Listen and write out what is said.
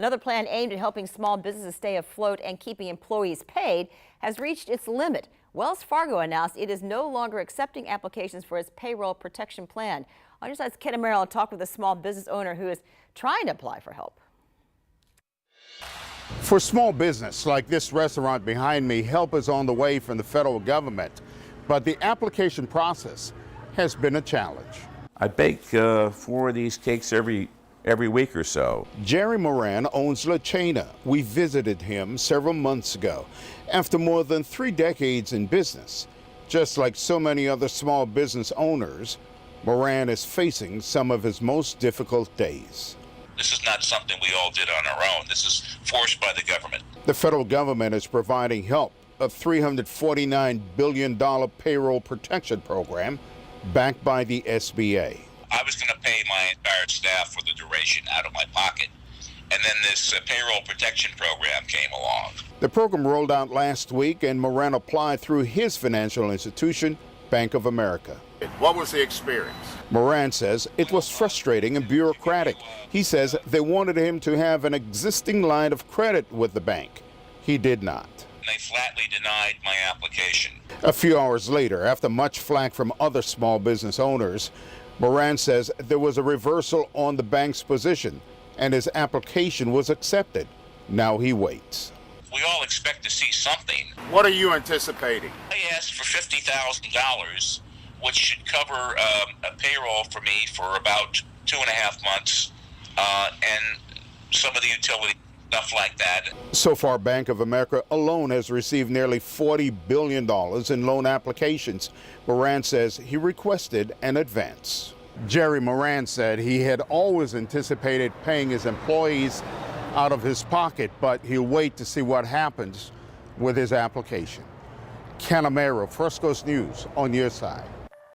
Another plan aimed at helping small businesses stay afloat and keeping employees paid has reached its limit. Wells Fargo announced it is no longer accepting applications for its payroll protection plan. On your side's Ken Amaro talked with a small business owner who is trying to apply for help. For small business like this restaurant behind me, help is on the way from the federal government, but the application process has been a challenge. I bake 4 of these cakes every week or so. Jerry Moran owns La Chena. We visited him several months ago. After more than 3 decades in business, just like so many other small business owners, Moran is facing some of his most difficult days. This is not something we all did on our own. This is forced by the government. The federal government is providing help, a $349 billion payroll protection program backed by the SBA. I was going to pay my entire staff for the duration out of my pocket. And then this payroll protection program came along. The program rolled out last week, and Moran applied through his financial institution, Bank of America. What was the experience? Moran says it was frustrating and bureaucratic. He says they wanted him to have an existing line of credit with the bank. He did not. They flatly denied my application. A few hours later, after much flack from other small business owners, Moran says there was a reversal on the bank's position and his application was accepted. Now he waits. We all expect to see something. What are you anticipating? I asked for $50,000, which should cover a payroll for me for about 2.5 months, and some of the utility stuff like that. So far, Bank of America alone has received nearly $40 billion in loan applications. Moran says he requested an advance. Jerry Moran said he had always anticipated paying his employees out of his pocket, but he'll wait to see what happens with his application. Ken Amaro, First Coast News, on your side.